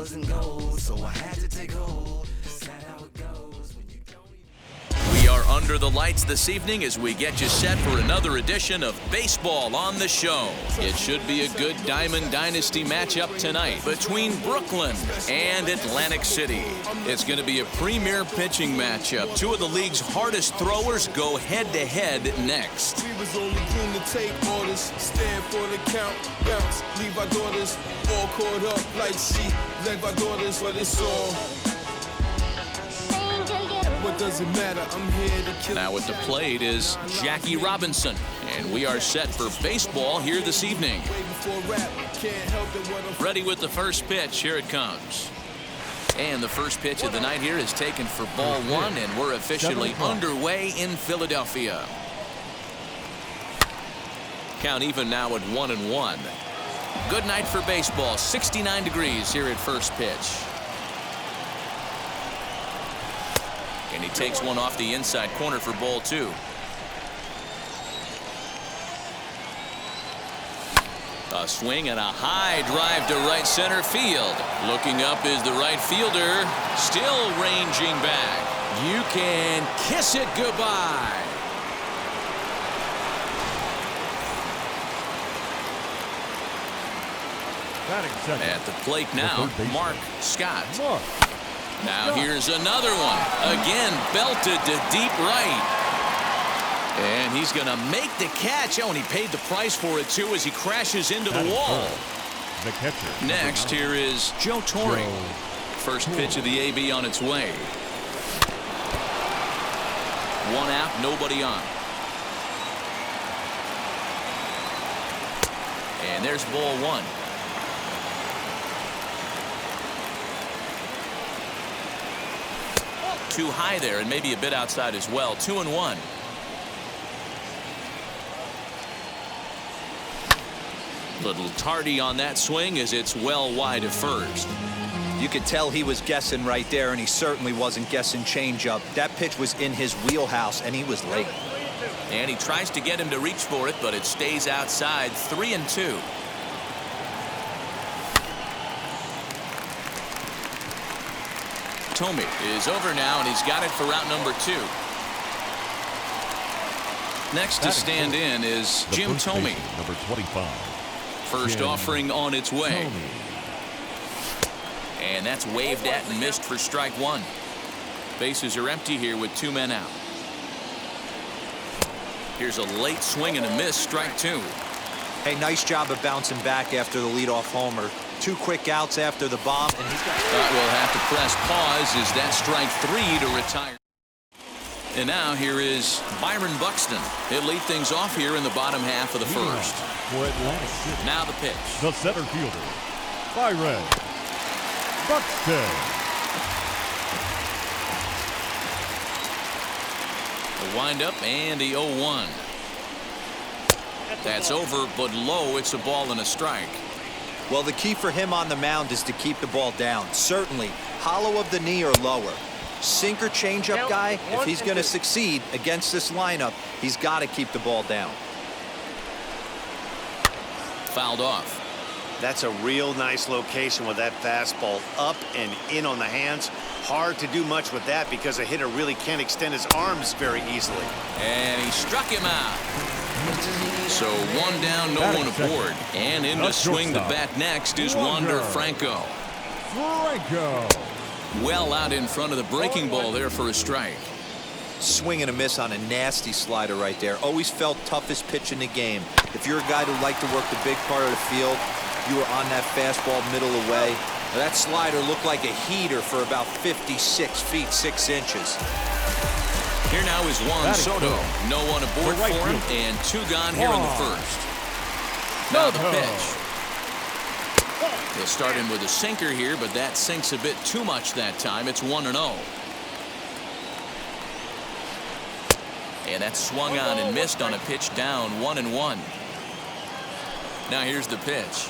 wasn't gold, so I had to take hold. That's how it goes when you don't even... We are under the lights this evening as we get you set for another edition of Baseball on the Show. It should be a good Diamond Dynasty matchup tonight between Brooklyn and Atlantic City. It's going to be a premier pitching matchup. Two of the league's hardest throwers go head-to-head next. We was only green to take orders, stand for the count, bounce, leave our daughters all caught up like she led our daughters, but it's all. What does it matter? I'm here to kill. Now at the plate is Jackie Robinson, and we are set for baseball here this evening. Ready with the first pitch. Here it comes. And the first pitch of the night here is taken for ball one, and we're officially underway in Philadelphia. Count even now at 1-1. Good night for baseball. 69 degrees here at first pitch. And he takes one off the inside corner for ball two. A swing and a high drive to right center field. Looking up is the right fielder, still ranging back. You can kiss it goodbye. At the plate now, Mark Scott. Now here's another one. Again, belted to deep right. And he's going to make the catch. Oh, and he paid the price for it, too, as he crashes into the wall. The catcher. Next, here is Joe Torre. First pitch of the AB on its way. One out, nobody on. And there's ball one. Too high there, and maybe a bit outside as well. 2-1. Little tardy on that swing as it's well wide of first. You could tell he was guessing right there, and he certainly wasn't guessing changeup. That pitch was in his wheelhouse, and he was late. And he tries to get him to reach for it, but it stays outside. 3-2. Tomey is over now, and he's got it for route number 2. Next to stand in is Jim Tomey. Number 25. First offering on its way. And that's waved at and missed for strike one. Bases are empty here with 2 men out. Here's a late swing and a miss, strike 2. Hey, nice job of bouncing back after the leadoff homer. 2 quick outs after the bomb, and he's got... But we'll have to press pause as that strike 3 to retire. And now here is Byron Buxton. He'll lead things off here in the bottom half of the first. For Atlantic City. Now the pitch. The center fielder, Byron Buxton. The windup and the 0-1. That's over, but low. It's a ball and a strike. Well, the key for him on the mound is to keep the ball down. Certainly, hollow of the knee or lower. Sinker changeup guy, if he's going to succeed against this lineup, he's got to keep the ball down. Fouled off. That's a real nice location with that fastball up and in on the hands. Hard to do much with that because a hitter really can't extend his arms very easily. And he struck him out. So 1 down, no one aboard. And in to swing the bat next is Wander Franco. Well out in front of the breaking ball there for a strike. Swing and a miss on a nasty slider right there. Always felt toughest pitch in the game. If you're a guy who liked to work the big part of the field, you were on that fastball middle away. That slider looked like a heater for about 56 feet 6 inches. Here now is Juan Soto. No one aboard for him, and 2 gone here in the first. Now the pitch. They'll start him with a sinker here, but that sinks a bit too much that time. It's 1-0. And that's swung on and missed on a pitch down, 1-1. Now here's the pitch.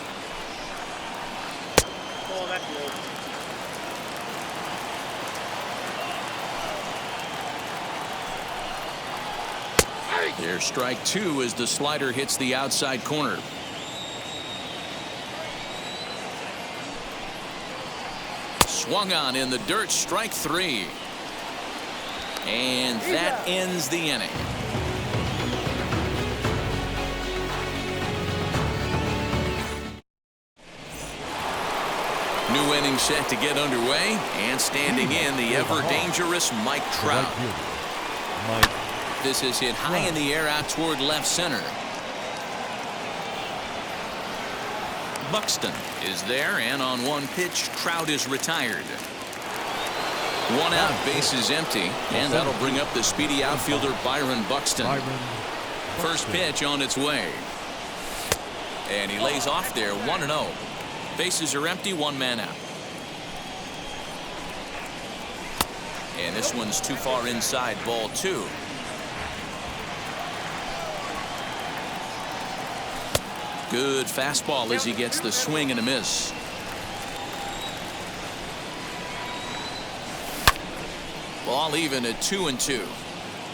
Oh, that's low. There's strike 2 as the slider hits the outside corner. Swung on in the dirt, strike 3. And that ends the inning. New inning set to get underway, and standing in the ever-dangerous Mike Trout. This is hit high in the air out toward left center. Buxton is there, and on one pitch, Trout is retired. One out, bases empty, and that'll bring up the speedy outfielder Byron Buxton. First pitch on its way. And he lays off there, 1-0. Bases are empty, one man out. And this one's too far inside, ball 2. Good fastball as he gets the swing and a miss. Ball even at 2-2.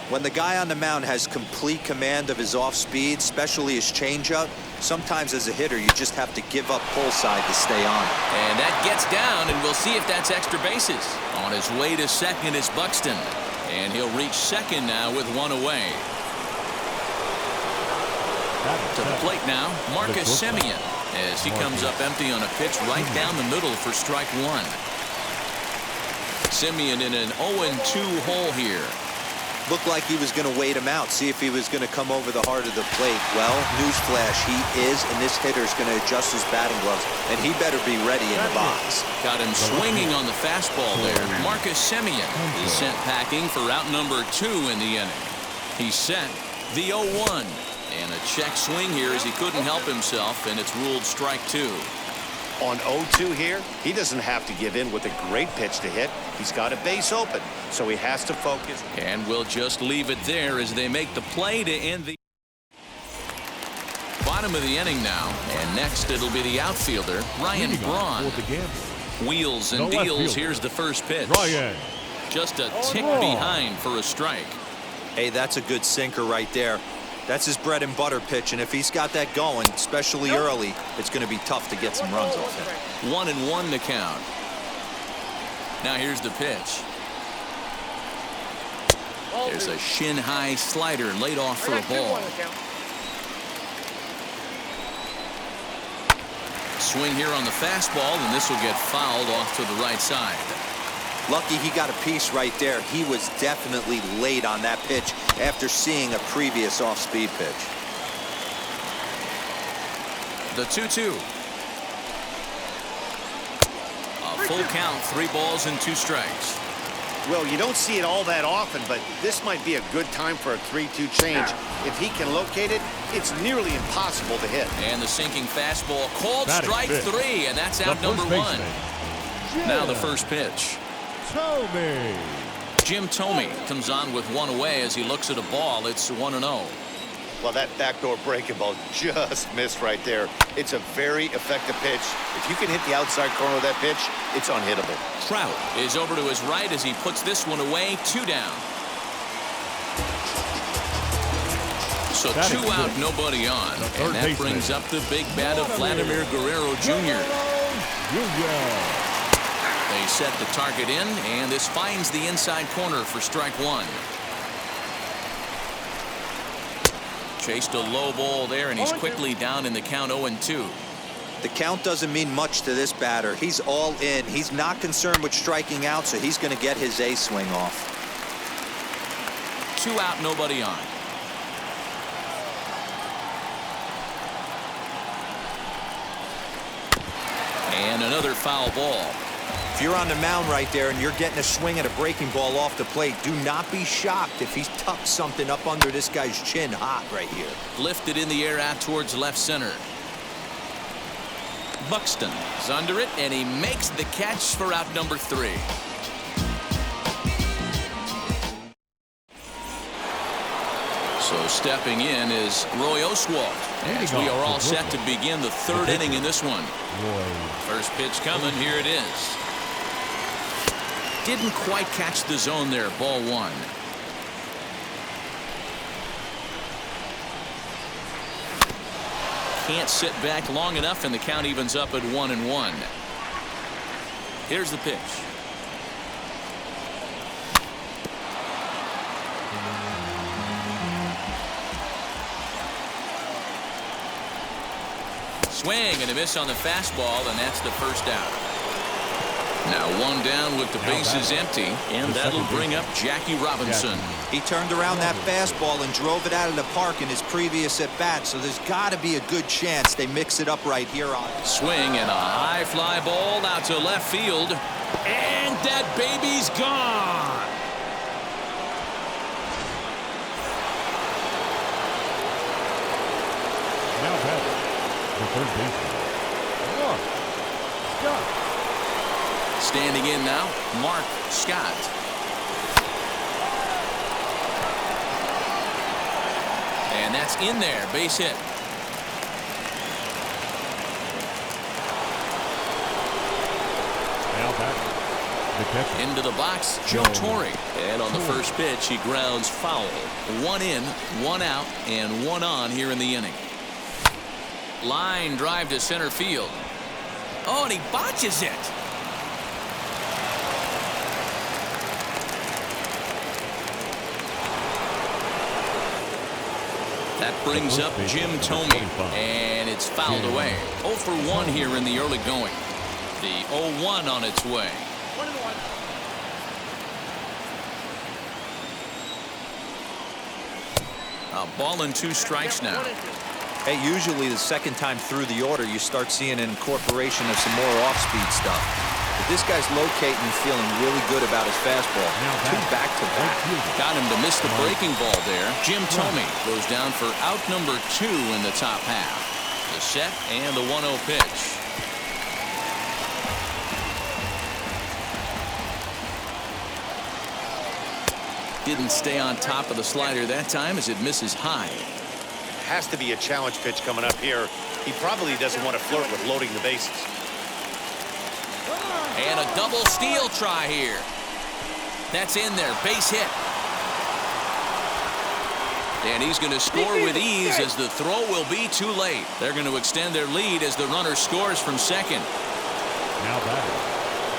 When the guy on the mound has complete command of his off speed, especially his changeup, sometimes as a hitter you just have to give up pull side to stay on. And that gets down, and we'll see if that's extra bases. On his way to second is Buxton, and he'll reach second now with one away. To the plate now, Marcus Semien, as he comes up empty on a pitch right down the middle for strike 1. Semien in an 0-2 hole here. Looked like he was going to wait him out, see if he was going to come over the heart of the plate. Well, newsflash, he is, and this hitter's going to adjust his batting gloves, and he better be ready in the box. Got him swinging on the fastball there. Marcus Semien is sent packing for out number 2 in the inning. He sent the 0-1. And a check swing here as he couldn't help himself, and it's ruled strike 2. On 0-2 here, he doesn't have to give in with a great pitch to hit. He's got a base open, so he has to focus. And we'll just leave it there as they make the play to end the bottom of the inning now. And next it'll be the outfielder, Ryan Braun. Wheels and deals. Here's the first pitch. Just a tick behind for a strike. Hey, that's a good sinker right there. That's his bread and butter pitch, and if he's got that going, especially early, it's going to be tough to get some runs off it. 1-1 to count. Now here's the pitch. There's a shin-high slider laid off for a ball. Swing here on the fastball, and this will get fouled off to the right side. Lucky he got a piece right there. He was definitely late on that pitch after seeing a previous off-speed pitch. The 2-2. A full count, 3 balls and 2 strikes. Well, you don't see it all that often, but this might be a good time for a 3-2 change. If he can locate it, it's nearly impossible to hit. And the sinking fastball called strike 3, and that's out number 1. Now the first pitch. Jim Thome comes on with one away as he looks at a ball. It's 1-0. Well, that backdoor breaking ball just missed right there. It's a very effective pitch. If you can hit the outside corner of that pitch, it's unhittable. Trout is over to his right as he puts this one away. 2 down. So 2 out, nobody on. And that brings up the big bat of Vladimir Guerrero Jr. They set the target in, and this finds the inside corner for strike 1. Chased a low ball there, and he's quickly down in the count 0-2. The count doesn't mean much to this batter. He's all in. He's not concerned with striking out, so he's going to get his A swing off. 2 out, nobody on. And another foul ball. If you're on the mound right there and you're getting a swing at a breaking ball off the plate, do not be shocked if he's tucked something up under this guy's chin hot right here. Lifted in the air out towards left center. Buxton is under it, and he makes the catch for out number 3. So stepping in is Roy Oswalt, as we are all set to begin the 3rd inning in this one. First pitch coming, here it is. Didn't quite catch the zone there, ball 1. Can't sit back long enough, and the count evens up at 1-1. Here's the pitch. Swing and a miss on the fastball, and that's the first out. Now one down with the bases empty, and that'll bring up Jackie Robinson. He turned around that fastball and drove it out of the park in his previous at-bat, so there's got to be a good chance they mix it up right here on. Swing and a high fly ball out to left field, and that baby's gone. Now batting, the third baseman, Mark Scott. Standing in now, Mark Scott. And that's in there, base hit. Now batting, the catcher. Into the box, Joe Torre. And on the first pitch, he grounds foul. 1 in, 1 out, and 1 on here in the inning. Line drive to center field. Oh, and he botches it. That brings up Jim Thome, and it's fouled away. 0 for 1 here in the early going. The 0-1 on its way. 1-1. A ball and 2 strikes now. Hey, usually the second time through the order, you start seeing an incorporation of some more off-speed stuff. But this guy's locating and feeling really good about his fastball. 2 back-to-back. Got him to miss the breaking ball there. Jim Thome goes down for out number 2 in the top half. The set and the 1-0 pitch. Didn't stay on top of the slider that time as it misses high. Has to be a challenge pitch coming up here. He probably doesn't want to flirt with loading the bases. And a double steal try here. That's in there, base hit. And he's going to score with ease as the throw will be too late. They're going to extend their lead as the runner scores from second. Now batting,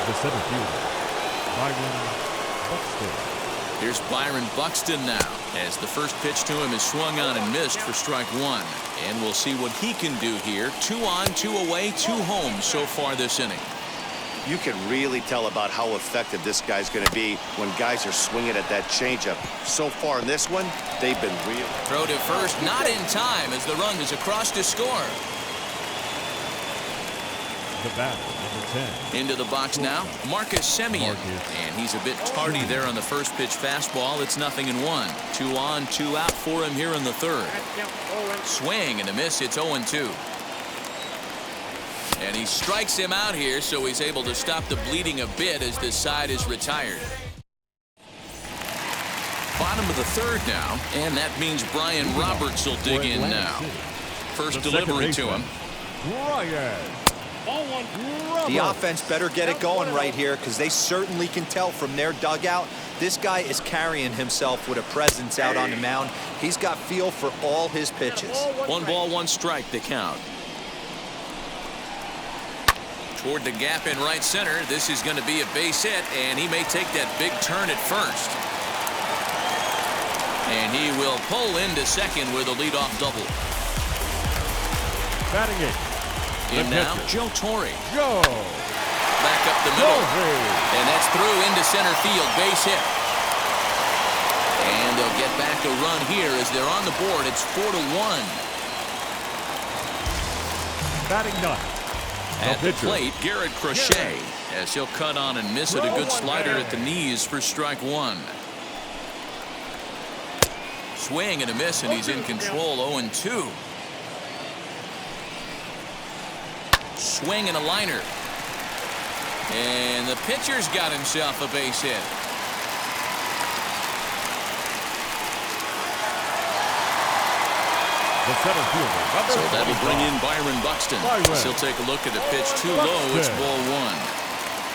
the center fielder, Byron Buxton. Here's Byron Buxton now as the first pitch to him is swung on and missed for strike 1. And we'll see what he can do here. 2 on, 2 away, 2 home so far this inning. You can really tell about how effective this guy's going to be when guys are swinging at that changeup. So far in this one, they've been real. Throw to first, not in time as the run is across to score. The batter, number 10. Into the box now, Marcus Semien. And he's a bit tardy there on the first pitch fastball. It's 0-1. 2 on, 2 out for him here in the third. Swing and a miss. It's 0-2. And he strikes him out here, so he's able to stop the bleeding a bit as this side is retired. Bottom of the third now, and that means Brian Roberts will dig in now. First delivery to him. The offense better get it going right here because they certainly can tell from their dugout. This guy is carrying himself with a presence out on the mound. He's got feel for all his pitches. 1 ball, 1 strike, the count. Toward the gap in right center. This is going to be a base hit, and he may take that big turn at first. And he will pull into second with a leadoff double. Batting it. In now, Joe Torre. Go. Back up the middle. And that's through into center field. Base hit. And they'll get back a run here as they're on the board. It's 4-1. Batting 9. At the plate, Garrett Crochet, as he'll cut on and miss it. A good slider at the knees for strike 1. Swing and a miss, and he's in control. 0-2. Swing and a liner. And the pitcher's got himself a base hit. The center fielder. So that'll bring in Byron Buxton. He'll take a look at the pitch too low. It's ball 1.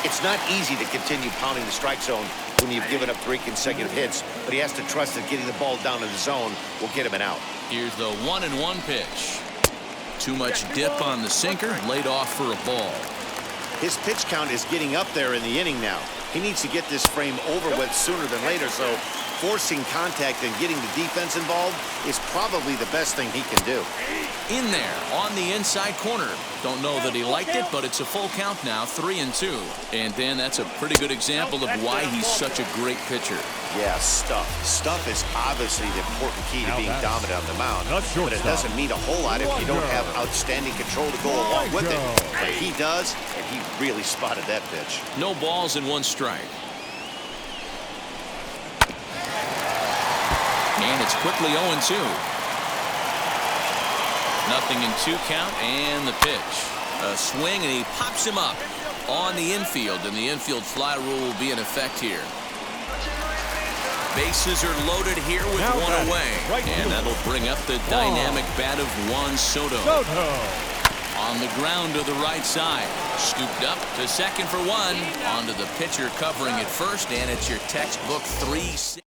It's not easy to continue pounding the strike zone when you've given up 3 consecutive hits, but he has to trust that getting the ball down in the zone will get him an out. Here's the 1-1 pitch. Too much dip on the sinker, laid off for a ball. His pitch count is getting up there in the inning now. He needs to get this frame over with sooner than later, so forcing contact and getting the defense involved is probably the best thing he can do. In there on the inside corner. Don't know that he liked it, but it's a full count now, 3-2. And Dan, that's a pretty good example of why he's such a great pitcher. Yeah, stuff. Stuff is obviously the important key to being dominant on the mound. But it doesn't mean a whole lot if you don't have outstanding control to go along with it. But he does, and he really spotted that pitch. No balls and 1 strike. And it's quickly 0-2. Nothing in 2 count, and the pitch. A swing, and he pops him up on the infield, and the infield fly rule will be in effect here. Bases are loaded here with 1 away, and that'll bring up the dynamic bat of Juan Soto. On the ground to the right side. Scooped up to second for 1. Onto the pitcher covering at first, and it's your textbook 3-6.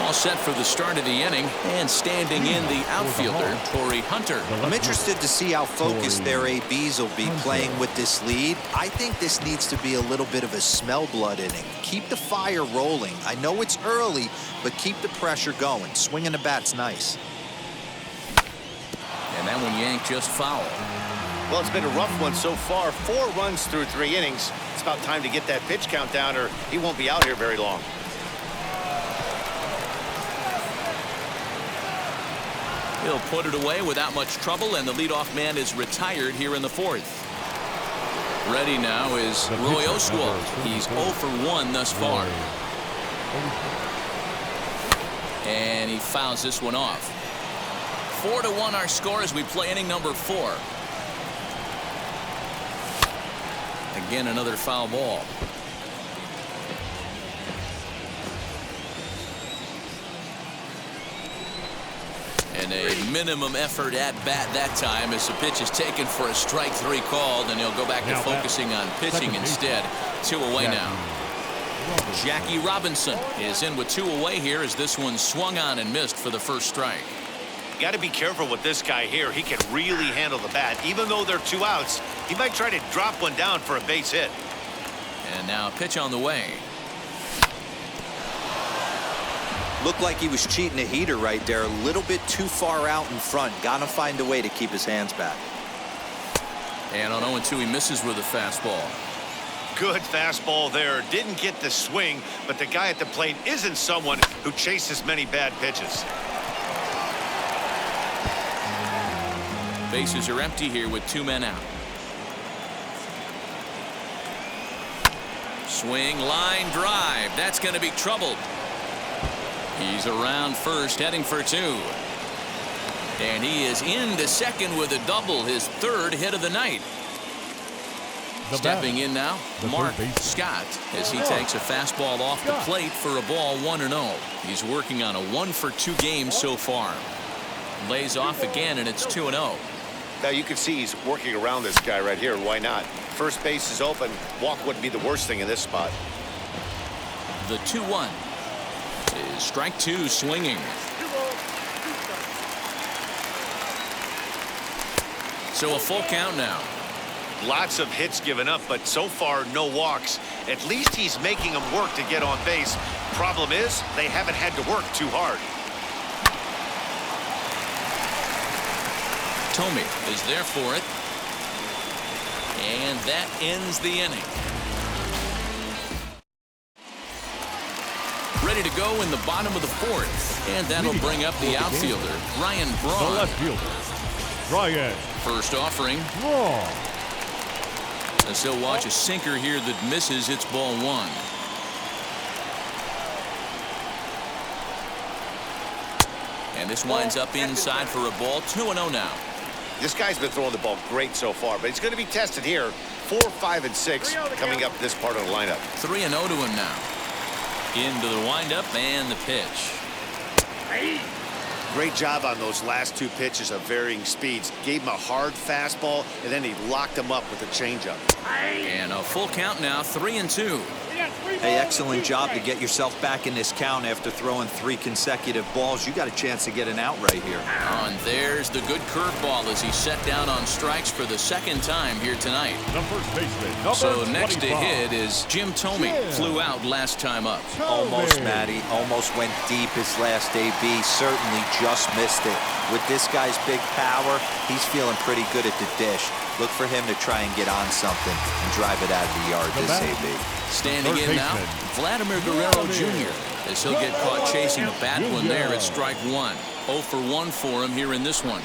All set for the start of the inning, and standing in the outfielder, Torrey Hunter. I'm interested to see how focused their ABs will be playing with this lead. I think this needs to be a little bit of a smell blood inning. Keep the fire rolling. I know it's early, but keep the pressure going. Swinging the bat's nice. And that one yanked just foul. Well, it's been a rough one so far. 4 runs through 3 innings. It's about time to get that pitch count down, or he won't be out here very long. He'll put it away without much trouble, and the leadoff man is retired here in the 4th. Ready now is Roy Oswalt. He's 0 for 1 thus far. And he fouls this one off. 4-1 our score as we play inning number 4. Again, another foul ball. And a minimum effort at bat that time as the pitch is taken for a strike 3 called, and he'll go back to focusing on pitching instead. 2 away now. Jackie Robinson is in with 2 away here as this one swung on and missed for the first strike. Got to be careful with this guy here. He can really handle the bat. Even though they're 2 outs, he might try to drop one down for a base hit. And now a pitch on the way. Looked like he was cheating a heater right there. A little bit too far out in front. Gotta find a way to keep his hands back. And on 0-2, he misses with a fastball. Good fastball there. Didn't get the swing, but the guy at the plate isn't someone who chases many bad pitches. Bases are empty here with 2 men out. Swing, line drive. That's going to be troubled. He's around first, heading for 2. And he is into second with a double, his 3rd hit of the night. Stepping in now, Mark Scott, as he takes a fastball off the plate for a ball 1-0. He's working on a 1-for-2 game so far. Lays off again, and it's 2-0. Now you can see he's working around this guy right here. Why not? First base is open. Walk wouldn't be the worst thing in this spot. The 2-1 is strike 2 swinging. So a full count now. Lots of hits given up, but so far no walks. At least he's making them work to get on base. Problem is, they haven't had to work too hard. Tomey is there for it. And that ends the inning. Ready to go in the bottom of the 4th. And that'll bring up the outfielder, Ryan Braun. The left fielder, Ryan. First offering. Braun. As he'll watch a sinker here that misses. It's ball 1. And this winds up inside for a ball. 2-0 now. This guy's been throwing the ball great so far, but he's going to be tested here. 4, 5, and 6 coming up this part of the lineup. 3-0 to him now. Into the windup and the pitch. Great job on those last two pitches of varying speeds. Gave him a hard fastball, and then he locked him up with a changeup. And a full count now, 3-2. Hey, excellent job to get yourself back in this count after throwing 3 consecutive balls. You got a chance to get an out right here. And there's the good curveball as he's set down on strikes for the second time here tonight. The first baseman, number So next to 25. hit is Jim Thome. Flew out last time up. Almost, Matty. Almost went deep his last AB. Certainly just missed it. With this guy's big power, he's feeling pretty good at the dish. Look for him to try and get on something and drive it out of the yard this AB. Standing in now, Vladimir Guerrero Jr. as he'll get caught chasing a bad one there at strike 1. 0 for 1 for him here in this one.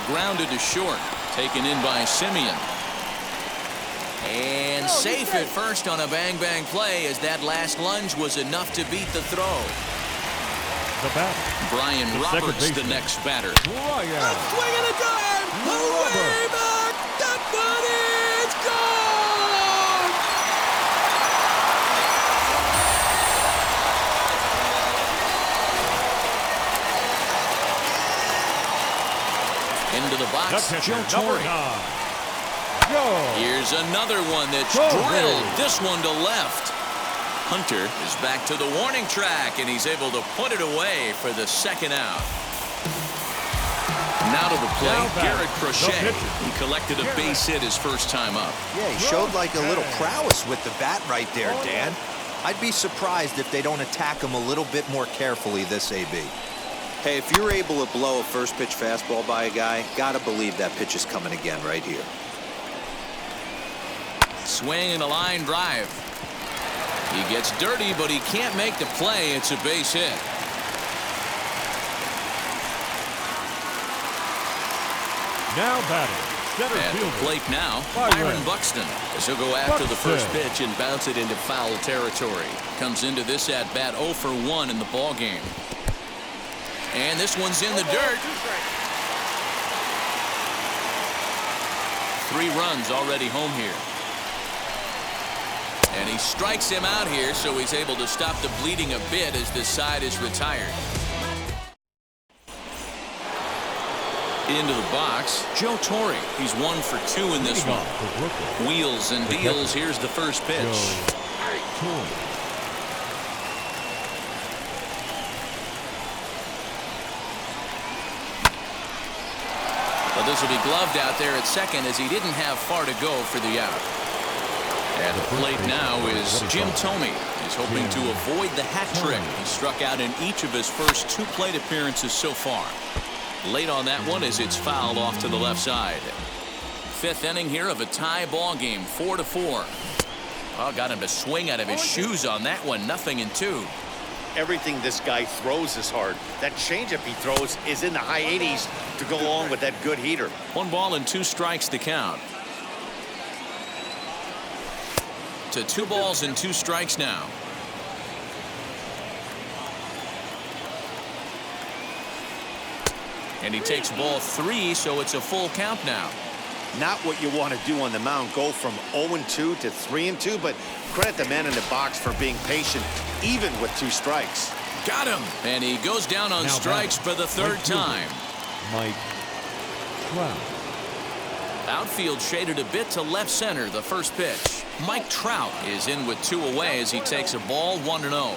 Grounded to short, taken in by Simeon. And safe at first on a bang-bang play as that last lunge was enough to beat the throw. The batter, Brian Roberts, the next batter. Ryan. Swing and a dime! Way back! That one is gone! Into the box, The pitcher, Joe number Torre. 9. Joe. Here's another one that's Torre. drilled. This one to left. Hunter is back to the warning track, and he's able to put it away for the second out. Now to the plate, Garrett Crochet. He collected a base hit his first time up. Yeah, he showed like a little prowess with the bat right there, Dan. I'd be surprised if they don't attack him a little bit more carefully this AB. Hey, if you're able to blow a first pitch fastball by a guy, gotta believe that pitch is coming again right here. Swing and a line drive. He gets dirty, but he can't make the play. It's a base hit. Now batting, center At the fielder. plate now, Byron Byron Buxton. As he'll go after the first Buxton. pitch and bounce it into foul territory. Comes into this at bat 0 for 1 in the ball game. And this one's in the dirt. 3 runs already home here. And he strikes him out here, so he's able to stop the bleeding a bit as this side is retired. Into the box, Joe Torre. He's 1 for 2 in this one. For Brooklyn, Wheels and deals. Here's the first pitch. Joe Torre. But this will be gloved out there at second as he didn't have far to go for the out. At the plate now is Jim Thome. He's hoping to avoid the hat trick. He struck out in each of his first 2 plate appearances so far. Late on that one as it's fouled off to the left side. 5th inning here of a tie ball game, 4-4. Oh, got him to swing out of his shoes on that one. 0-2. Everything this guy throws is hard. That changeup he throws is in the high 80s to go along with that good heater. 1 ball and 2 strikes to count. To 2 balls and 2 strikes now. And he takes ball 3, so it's a full count now. Not what you want to do on the mound, go from 0-2 to 3-2, but credit the man in the box for being patient, even with 2 strikes. Got him. And he goes down on Now strikes for the 3rd time. Mike Trout. Outfield shaded a bit to left center, the first pitch. Mike Trout is in with 2 away as he takes a ball 1-0.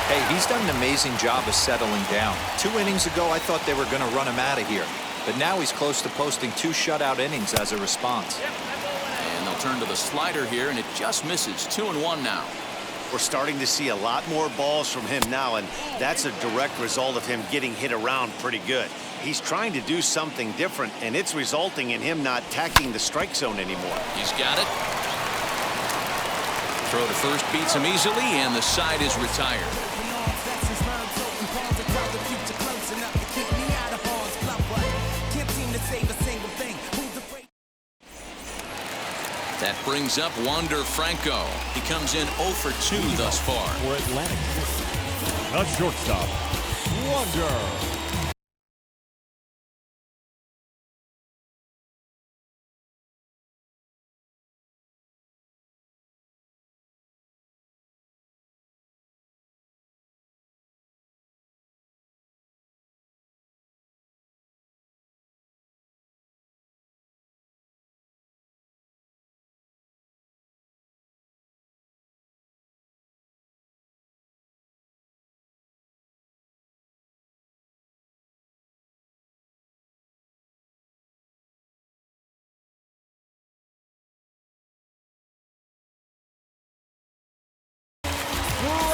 Hey, he's done an amazing job of settling down. 2 innings ago, I thought they were going to run him out of here. But now he's close to posting 2 shutout innings as a response. And they'll turn to the slider here, and it just misses. 2-1 now. We're starting to see a lot more balls from him now, and that's a direct result of him getting hit around pretty good. He's trying to do something different, and it's resulting in him not tacking the strike zone anymore. He's got it. Throw to first beats him easily, and the side is retired. That brings up Wander Franco. He comes in 0 for 2 thus far. For Atlantic. The shortstop, Wander.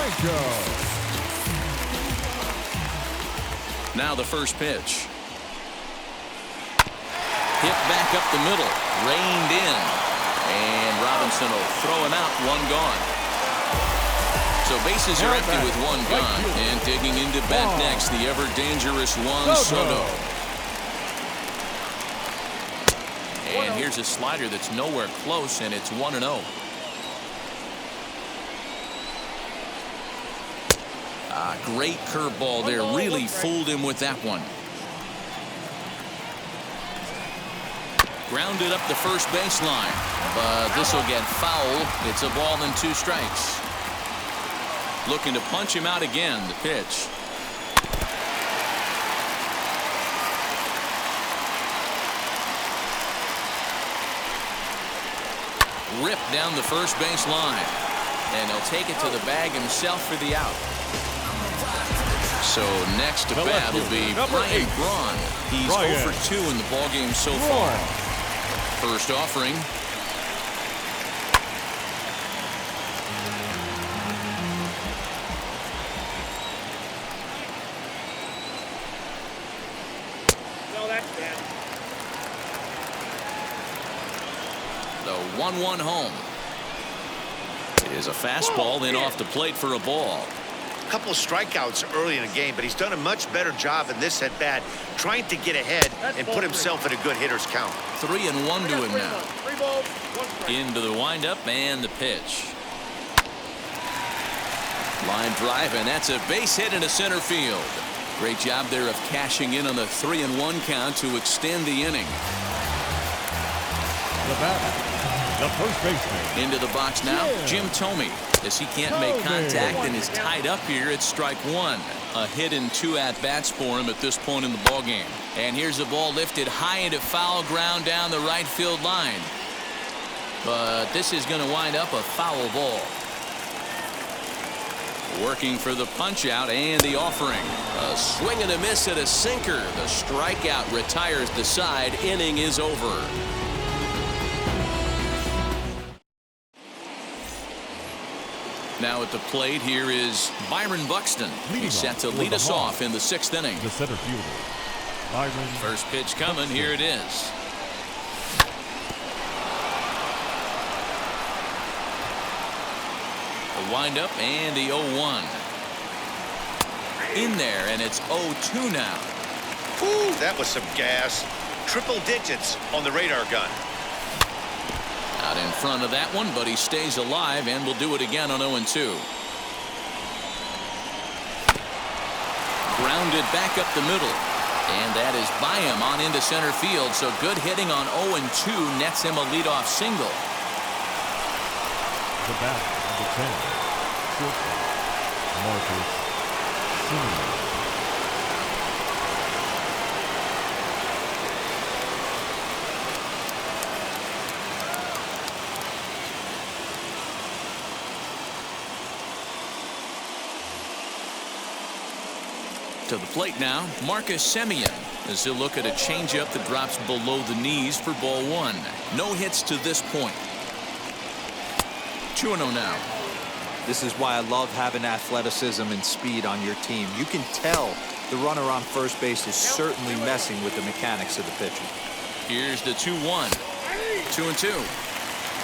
Strikeout. Now the first pitch. Hit back up the middle. Reined in. And Robinson will throw him out. One gone. So bases are empty with one gone. And digging into bat next, the ever-dangerous Juan Soto. And here's a slider that's nowhere close, and it's 1-0. Great curveball there. Really fooled him with that one. Grounded up the first baseline. But this will get foul. It's a ball and 2 strikes. Looking to punch him out again. The pitch. Ripped down the first base line. And he'll take it to the bag himself for the out. So next to bat will be Brian Braun. He's 0 for 2 in the ballgame so far. First offering. No, that's bad. The 1-1 home. It is a fastball, then off the plate for a ball. A couple of strikeouts early in the game, but he's done a much better job in this at bat, trying to get ahead and put himself in a good hitter's count. 3-1 to him now. 3 balls, 1 strike. Into the windup and the pitch. Line drive, and that's a base hit into center field. Great job there of cashing in on the 3-1 count to extend the inning. The batter, the first baseman. Into the box now, Jim Thome. As he can't make contact and is tied up here, it's strike 1. A hit and 2 at-bats for him at this point in the ballgame. And here's the ball lifted high into foul ground down the right field line. But this is going to wind up a foul ball. Working for the punch-out and the offering. A swing and a miss at a sinker. The strikeout retires the side. Inning is over. Now at the plate, here is Byron Buxton. He's set to lead us off in the 6th inning. The center fielder, Byron. First pitch coming. Here it is. The windup and the 0-1. In there, and it's 0-2 now. Ooh, that was some gas. Triple digits on the radar gun. Out in front of that one, but he stays alive and will do it again on 0-2. Grounded back up the middle. And that is by him on into center field. So good hitting on 0-2 nets him a leadoff single. The batter, number 10, shortstop, Marcus Semien. To the plate now, Marcus Semien, as he'll look at a changeup that drops below the knees for ball 1. No hits to this point. 2-0 now. This is why I love having athleticism and speed on your team. You can tell the runner on first base is certainly messing with the mechanics of the pitcher. Here's the 2-1. 2-2.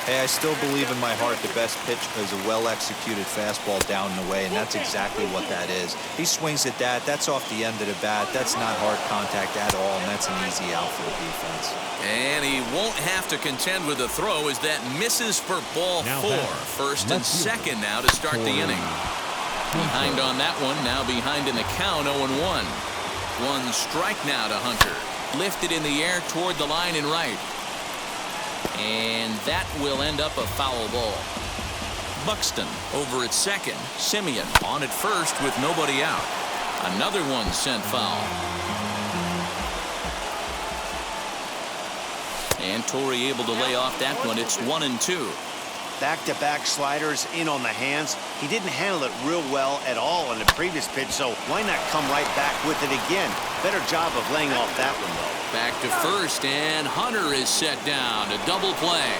Hey, I still believe in my heart the best pitch is a well-executed fastball down and away, and that's exactly what that is. He swings at that. That's off the end of the bat. That's not hard contact at all, and that's an easy out for the defense. And he won't have to contend with a throw as that misses for ball 4. First and second now to start the inning. Behind on that one, now behind in the count, 0-1. 1 strike now to Hunter. Lifted in the air toward the line and right. And that will end up a foul ball. Buxton over at second. Semien on at first with nobody out. Another one sent foul. And Torrey able to lay off that one. It's 1-2. Back-to-back sliders in on the hands. He didn't handle it real well at all on the previous pitch, so why not come right back with it again? Better job of laying off that one, though. Back to first, and Hunter is set down. A double play.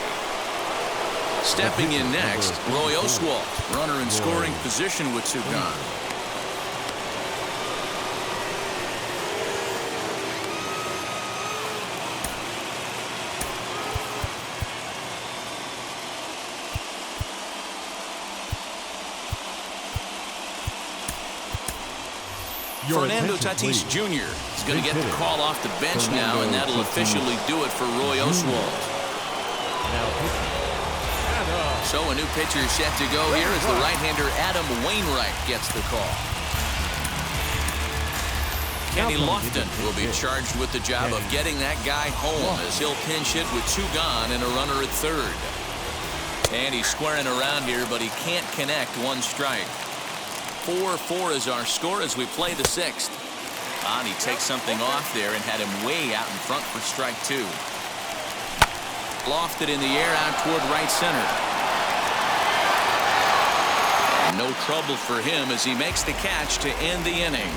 Stepping in next, Roy Oswalt, runner in scoring position with 2 gone. Fernando Tatis Jr. is going to get the call off the bench now, and that'll officially do it for Roy Oswalt. So a new pitcher set to go here as the right-hander Adam Wainwright gets the call. Kenny Lofton will be charged with the job of getting that guy home as he'll pinch hit with 2 gone and a runner at third. And he's squaring around here, but he can't connect. 1 strike. 4-4 is our score as we play the 6th. And he takes something off there and had him way out in front for strike 2. Lofted in the air out toward right center. And no trouble for him as he makes the catch to end the inning.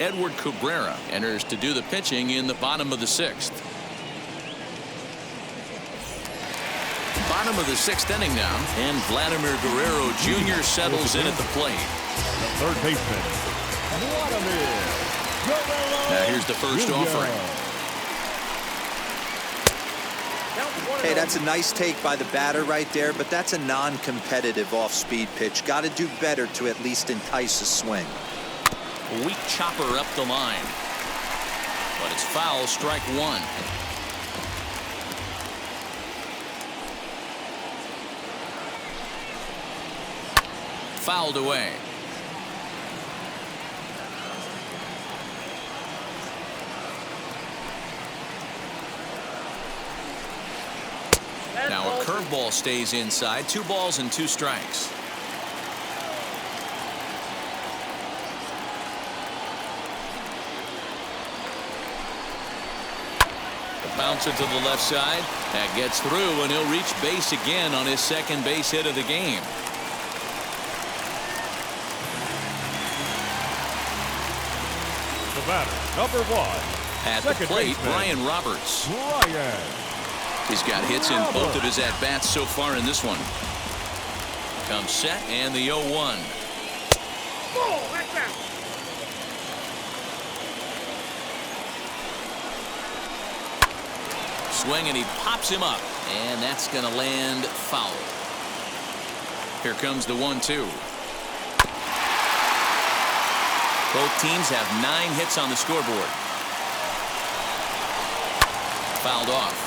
Edward Cabrera enters to do the pitching in the bottom of the 6th. Bottom of the 6th inning now, and Vladimir Guerrero Jr. settles in at the plate. The third baseman, Vladimir Guerrero. Now here's the first offering. Hey, that's a nice take by the batter right there, but that's a non-competitive off-speed pitch. Got to do better to at least entice a swing. Weak chopper up the line, but it's foul. Strike 1. Fouled away. Now a curveball stays inside. 2 balls and 2 strikes. Bouncer to the left side. That gets through, and he'll reach base again on his 2nd base hit of the game. The batter, number 1. At the plate, Brian Roberts. He's got hits in both of his at-bats so far in this one. Comes set, and the 0-1. Swing, and he pops him up, and that's going to land foul. Here comes the 1-2. Both teams have 9 hits on the scoreboard. Fouled off.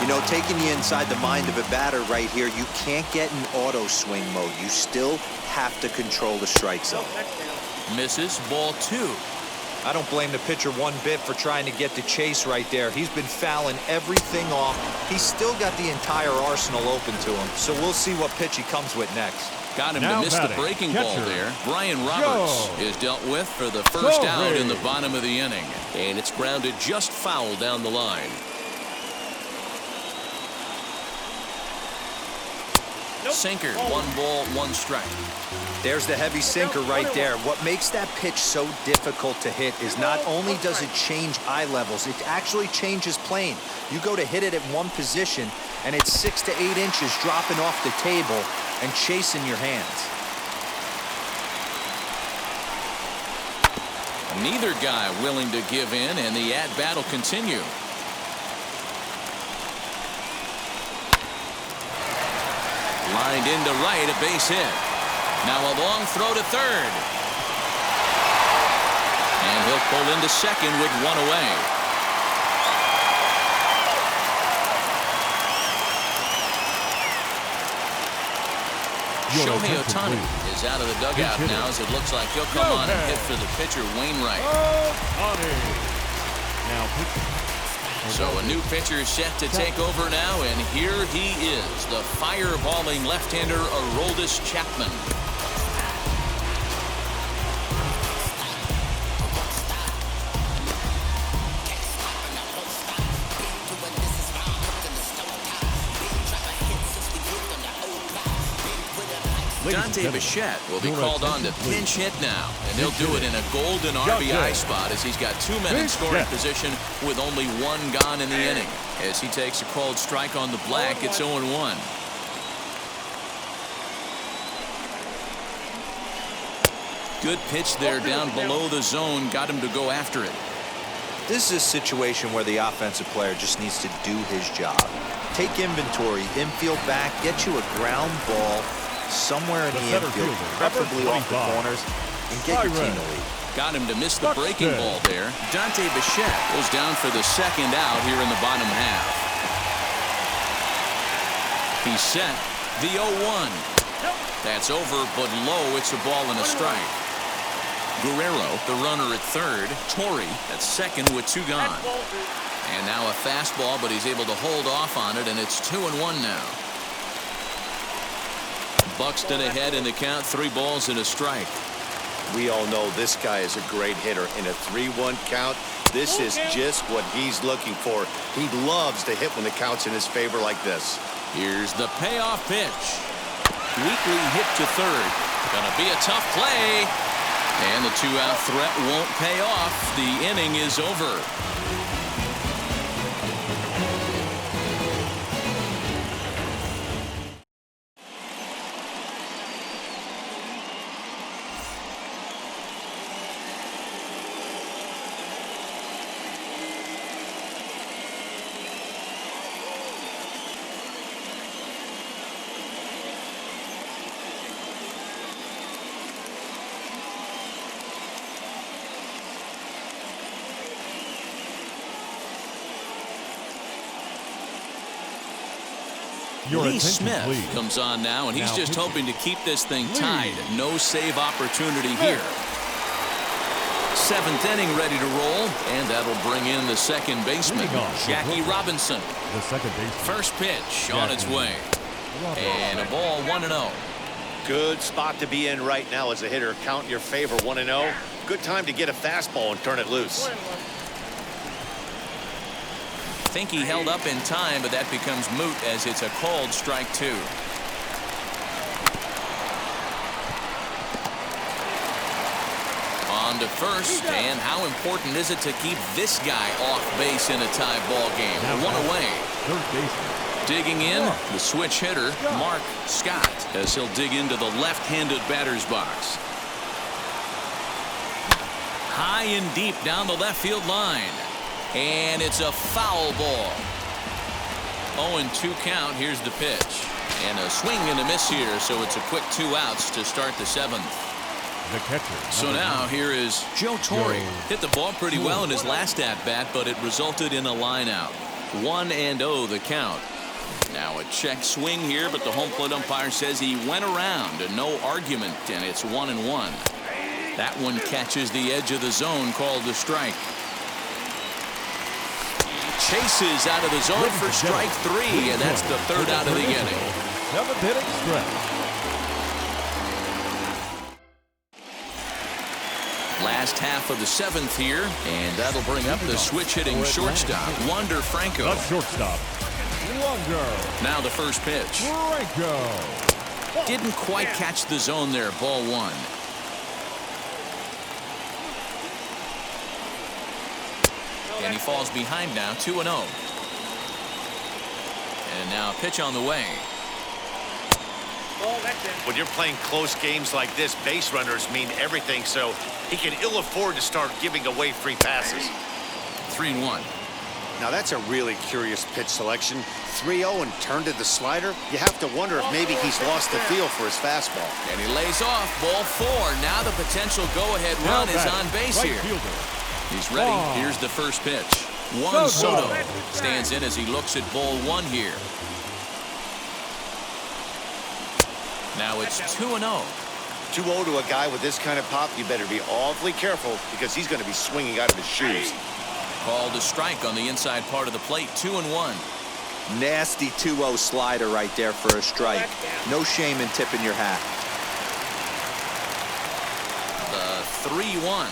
You know, taking you inside the mind of a batter right here, you can't get in auto swing mode. You still have to control the strike zone. Misses. Ball 2. I don't blame the pitcher one bit for trying to get the chase right there. He's been fouling everything off. He's still got the entire arsenal open to him. So we'll see what pitch he comes with next. Got him to miss the breaking ball there. Brian Roberts is dealt with for the first out in the bottom of the inning. And it's grounded just foul down the line. Sinker. 1 ball, 1 strike. There's the heavy sinker right there. What makes that pitch so difficult to hit is not only does it change eye levels, it actually changes plane. You go to hit it at one position, and it's 6 to 8 inches dropping off the table and chasing your hands. Neither guy willing to give in, and the at-bat will continue. Lined into right, a base hit. Now a long throw to third. And he'll pull into second with 1 away. Shohei Ohtani is out of the dugout now as it looks like he'll come on and hit for the pitcher, Wainwright. Now pitching. So a new pitcher is set to take over now, and here he is, the fireballing left-hander Aroldis Chapman. Dante Bichette will be called on to pinch hit now, and he'll do it in a golden RBI spot as he's got 2 men in scoring position with only 1 gone in the inning. As he takes a called strike on the black, it's 0-1. Good pitch there down below the zone, got him to go after it. This is a situation where the offensive player just needs to do his job. Take inventory, infield back, get you a ground ball somewhere in the infield, preferably off the corners, and get your team to lead. Got him to miss the breaking ball there. Dante Bichette goes down for the second out here in the bottom half. He's set. The 0-1. That's over, but low. It's a ball and a strike. Guerrero, the runner at third. Torrey at second with 2 gone. And now a fastball, but he's able to hold off on it, and it's 2-1 now. Buxton ahead in the count, 3 balls and a strike. We all know this guy is a great hitter. In a 3-1 count, this is just what he's looking for. He loves to hit when the count's in his favor like this. Here's the payoff pitch. Weekly hit to third. Gonna be a tough play. And the 2-out threat won't pay off. The inning is over. Lee Smith comes on now, and he's just hoping to keep this thing tied. No save opportunity here. 7th inning ready to roll, and that'll bring in the second baseman, Jackie Robinson. The second baseman. First pitch on its way. And a ball 1-0. Good spot to be in right now as a hitter. Count in your favor, 1-0. Good time to get a fastball and turn it loose. I think he held up in time, but that becomes moot as it's a called strike 2. On to first, and how important is it to keep this guy off base in a tie ball game? 1 away. Third baseman. Digging in, the switch hitter, Mark Scott, as he'll dig into the left-handed batter's box. High and deep down the left field line. And it's a foul ball. 0-2 count. Here's the pitch. And a swing and a miss here, so it's a quick 2 outs to start the 7th. The catcher. So now here is Joe Torre. Hit the ball pretty well in his last at-bat, but it resulted in a line out. 1-0 the count. Now a check swing here, but the home plate umpire says he went around. No argument, and it's 1-1. That one catches the edge of the zone, called the strike. Chases out of the zone for strike 3, and that's the 3rd out of the inning. 7th inning stretch. Last half of the 7th here, and that'll bring up the switch-hitting shortstop, Wander Franco. The shortstop, Wander. Now the first pitch. Franco. Didn't quite catch the zone there, ball 1. And he falls behind now, 2-0. And now a pitch on the way. When you're playing close games like this, base runners mean everything, so he can ill afford to start giving away free passes. 3-1. Now that's a really curious pitch selection. 3-0 and turned to the slider. You have to wonder if maybe he's lost the feel for his fastball. And he lays off, ball 4. Now the potential go-ahead run is on base here. He's ready. Here's the first pitch. Juan Soto stands in as he looks at ball 1 here. Now it's 2-0. 2-0 to a guy with this kind of pop, you better be awfully careful because he's going to be swinging out of his shoes. Called a strike on the inside part of the plate. 2-1. Nasty 2-0 slider right there for a strike. No shame in tipping your hat. The 3-1.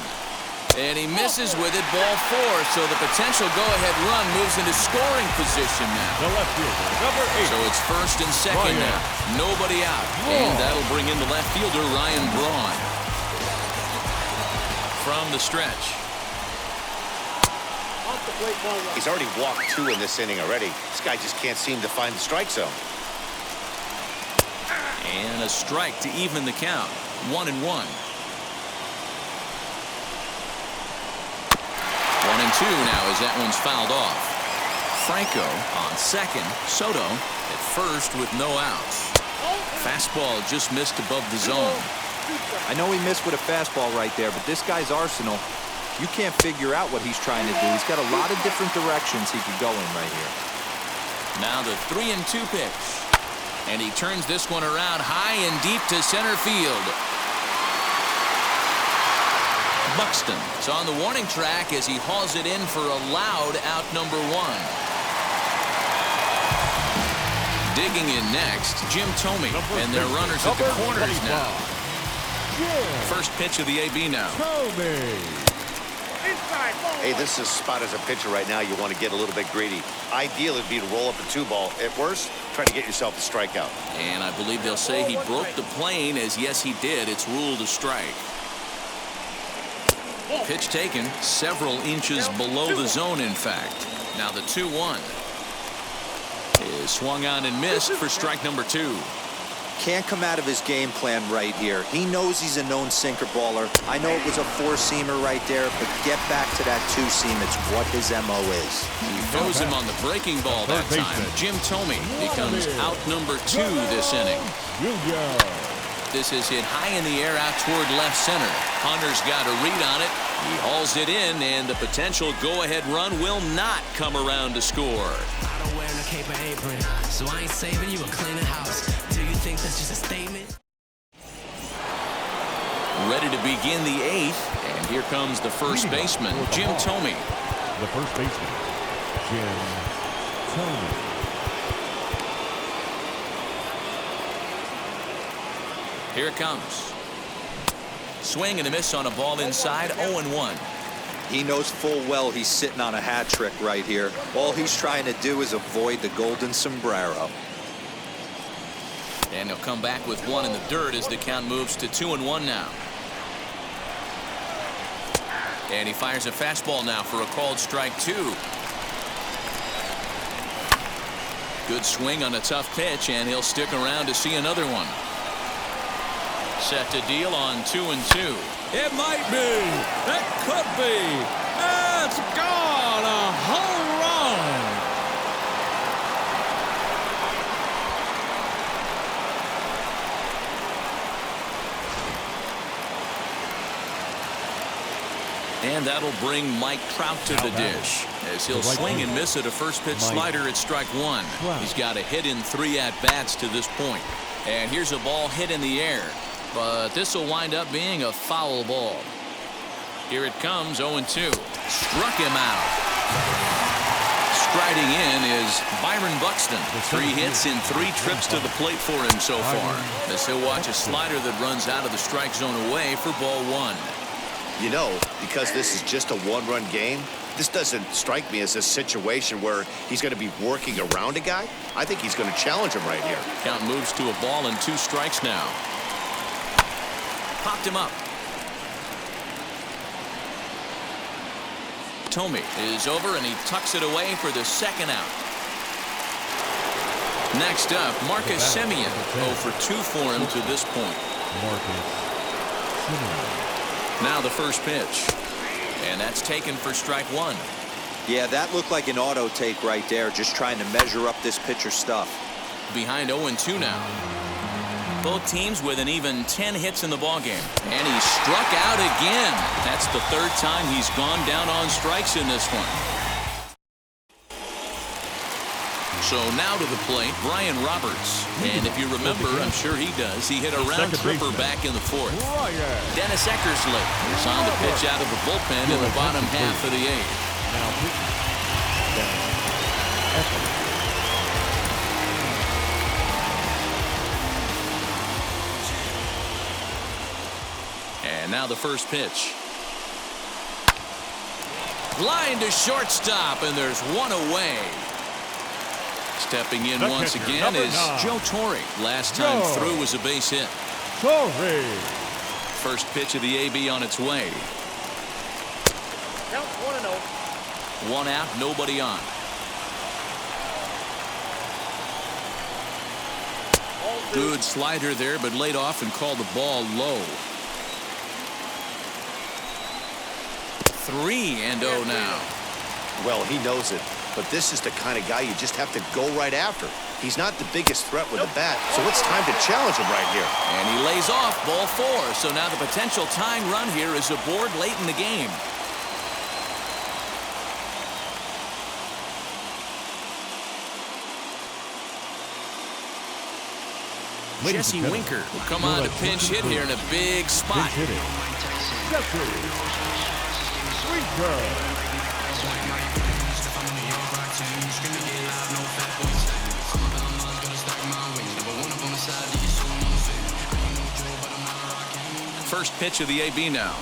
And he misses with it, ball 4. So the potential go-ahead run moves into scoring position now. The left fielder, number 8. So it's first and second now. Nobody out. And that'll bring in the left fielder, Ryan Braun. From the stretch. He's already walked 2 in this inning already. This guy just can't seem to find the strike zone. And a strike to even the count. 1-1. 1-2 now as that one's fouled off. Franco on second. Soto at first with no outs. Fastball just missed above the zone. I know he missed with a fastball right there, but this guy's arsenal, you can't figure out what he's trying to do. He's got a lot of different directions he could go in right here. Now the 3-2 pitch. And he turns this one around high and deep to center field. Buxton is on the warning track as he hauls it in for a loud out number 1. Digging in next, Jim Thome, and their runners at the corners now. First pitch of the AB now. Hey, this is a spot as a pitcher right now. You want to get a little bit greedy. Ideal would be to roll up a 2-ball. At worst, try to get yourself a strikeout. And I believe they'll say he broke the plane, as yes he did. It's ruled a strike. Pitch taken several inches below the zone, in fact. Now the 2-1 is swung on and missed for strike number 2. Can't come out of his game plan right here. He knows he's a known sinker baller. I know it was a 4-seamer right there, but get back to that 2-seam. It's what his MO is. He throws him on the breaking ball that time. Jim Thome becomes out number 2 this inning. This is hit high in the air out toward left center. Hunter's got a read on it. He hauls it in, and the potential go-ahead run will not come around to score. I don't wear no cape or apron, so I ain't saving you a cleaning house. Do you think that's just a statement? Ready to begin the 8th, and here comes the first baseman, Jim Thome. The first baseman, Jim Thome. Here it comes. Swing and a miss on a ball inside, 0-1. He knows full well he's sitting on a hat trick right here. All he's trying to do is avoid the golden sombrero. And he'll come back with 1 in the dirt as the count moves to 2-1 now. And he fires a fastball now for a called strike 2. Good swing on a tough pitch, and he'll stick around to see another one. Set to deal on 2-2. It might be. It could be. It's gone. A home run. And that'll bring Mike Trout to the dish as he'll swing and miss at a first pitch slider at strike 1. He's got a hit in 3 at-bats to this point. And here's a ball hit in the air. But this will wind up being a foul ball. Here it comes, 0-2. Struck him out. Striding in is Byron Buxton. 3 hits in 3 trips to the plate for him so far. As he'll watch a slider that runs out of the strike zone away for ball 1. You know, because this is just a 1-run game, this doesn't strike me as a situation where he's going to be working around a guy. I think he's going to challenge him right here. Count moves to a ball and 2 strikes now. Popped him up. Thome is over, and he tucks it away for the second out. Next up, Marcus Semien. 0 for 2 for him to this point. Now the first pitch. And that's taken for strike 1. Yeah, that looked like an auto take right there, just trying to measure up this pitcher's stuff. Behind 0-2 now. Both teams with an even 10 hits in the ballgame. And he struck out again. That's the 3rd time he's gone down on strikes in this one. So now to the plate, Brian Roberts. And if you remember, I'm sure he does, he hit a round tripper back in the 4th. Dennis Eckersley is on the pitch out of the bullpen in the bottom half of the 8th. And now the first pitch. Line to shortstop, and there's one away. Stepping in once again is Joe Torre. Last time through was a base hit. Torre. First pitch of the AB on its way. Count 1-0. One out, nobody on. Good slider there, but laid off and called the ball low. 3-0 now. Well, he knows it, but this is the kind of guy you just have to go right after. He's not the biggest threat with a bat, so it's time to challenge him right here. And he lays off ball 4. So now the potential tying run here is aboard late in the game. Jesse Winker will come on to pinch hit here in a big spot. Jesse Winker. First pitch of the AB now.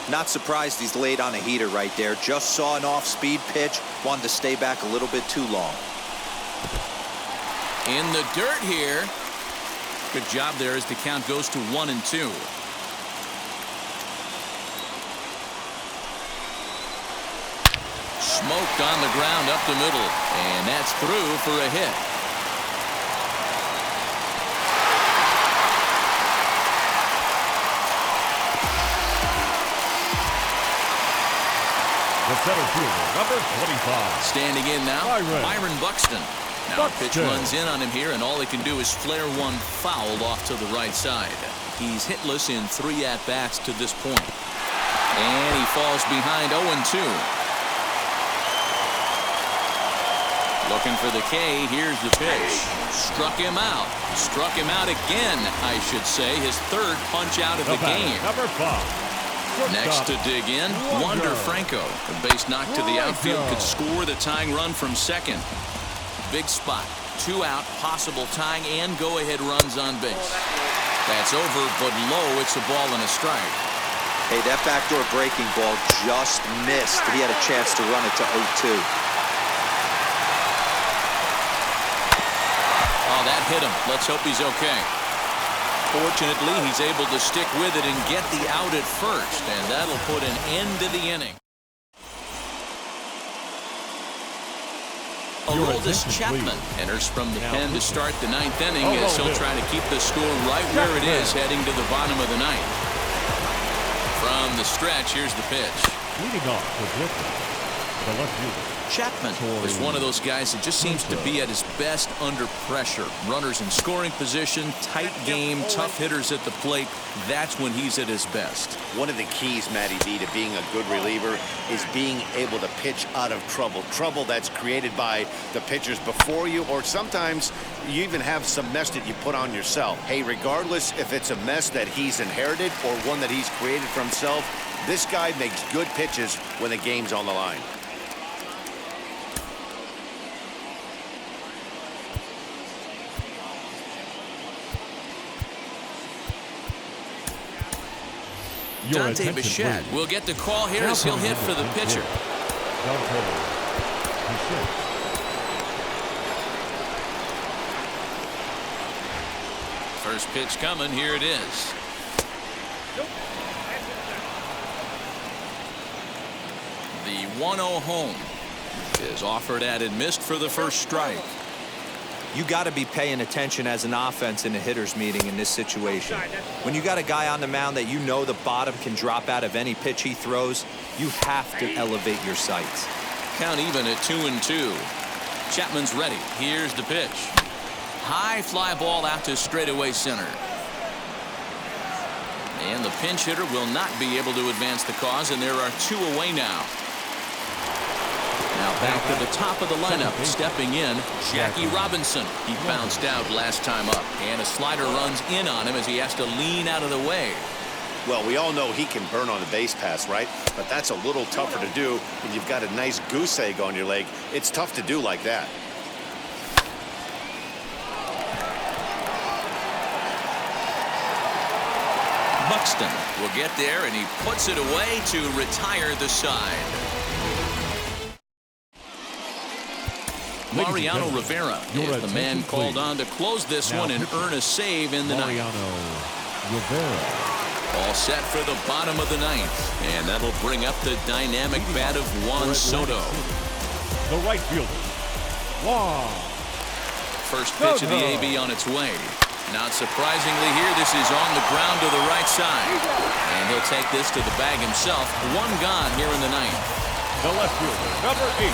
Not surprised he's laid on a heater right there. Just saw an off-speed pitch. Wanted to stay back a little bit too long. In the dirt here. Good job there as the count goes to 1-2. Smoked on the ground up the middle. And that's through for a hit. The center fielder, number 25. Standing in now, Byron Buxton. Now a pitch runs in on him here, and all he can do is flare one foul off to the right side. He's hitless in 3 at-bats to this point. And he falls behind 0-2. Looking for the K. Here's the pitch. Struck him out. Struck him out again, I should say. His 3rd punch out of the game. Number 5. Next to dig in, Wander Franco. The base knock to the outfield could score the tying run from second. Big spot. 2 out, possible tying and go-ahead runs on base. That's over, but low. It's a ball and a strike. Hey, that backdoor breaking ball just missed. He had a chance to run it to 0-2. Oh, that hit him. Let's hope he's okay. Fortunately, he's able to stick with it and get the out at first, and that'll put an end to the inning. Aroldis Chapman enters from the pen to start the 9th inning as he'll try to keep the score right where it is heading to the bottom of the 9th. From the stretch, here's the pitch. Leading off for Brooklyn, the left fielder. Chapman is one of those guys that just seems to be at his best under pressure. Runners in scoring position, tight game, tough hitters at the plate. That's when he's at his best. One of the keys, Matty D, to being a good reliever is being able to pitch out of trouble. Trouble that's created by the pitchers before you, or sometimes you even have some mess that you put on yourself. Hey, regardless if it's a mess that he's inherited or one that he's created for himself, this guy makes good pitches when the game's on the line. Dante Bichette will get the call here as he'll hit for the pitcher. First pitch coming. Here it is. The 1-0 home is offered at and missed for the first strike. You got to be paying attention as an offense in a hitter's meeting in this situation. When you got a guy on the mound that you know the bottom can drop out of any pitch he throws, you have to elevate your sights. Count even at 2-2. Chapman's ready. Here's the pitch. High fly ball out to straightaway center. And the pinch hitter will not be able to advance the cause, and there are 2 away now. Now back to the top of the lineup, stepping in, Jackie Robinson. He bounced out last time up, and a slider runs in on him as he has to lean out of the way. Well, we all know he can burn on the base pass, right? But that's a little tougher to do when you've got a nice goose egg on your leg. It's tough to do like that. Buxton will get there, and he puts it away to retire the side. Mariano Rivera is the man called on to close this one and earn a save in the ninth. Rivera. All set for the bottom of the ninth, and that'll bring up the dynamic bat of Juan Soto. The right fielder, Juan. First pitch of the AB on its way. Not surprisingly here, this is on the ground to the right side. And he'll take this to the bag himself. One gone here in the ninth. The left fielder, number 8.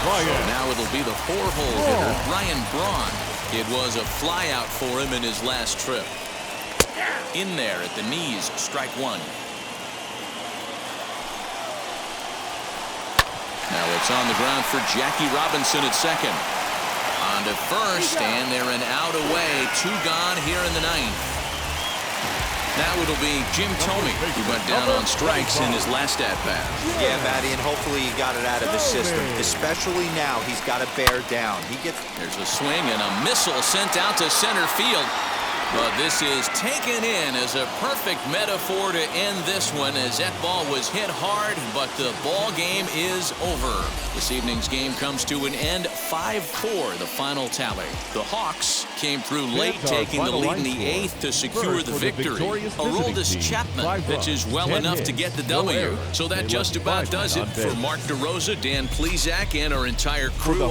So now it'll be the 4-hole hitter, Ryan Braun. It was a flyout for him in his last trip. In there at the knees, strike one. Now it's on the ground for Jackie Robinson at second. On to first, and they're an out away. 2 gone here in the ninth. Now it'll be Jim Thome, who went down on strikes in his last at-bat. Yeah, Matty, and hopefully he got it out of his system. Especially now, he's got to bear down. There's a swing and a missile sent out to center field. But this is taken in as a perfect metaphor to end this one, as that ball was hit hard, but the ball game is over. This evening's game comes to an end, 5-4, the final tally. The Hawks came through late, taking the lead in the 8th to secure the victory. Aroldis Chapman pitches well enough to get the W. So that just about does it. For Mark DeRosa, Dan Plesac, and our entire crew, I'm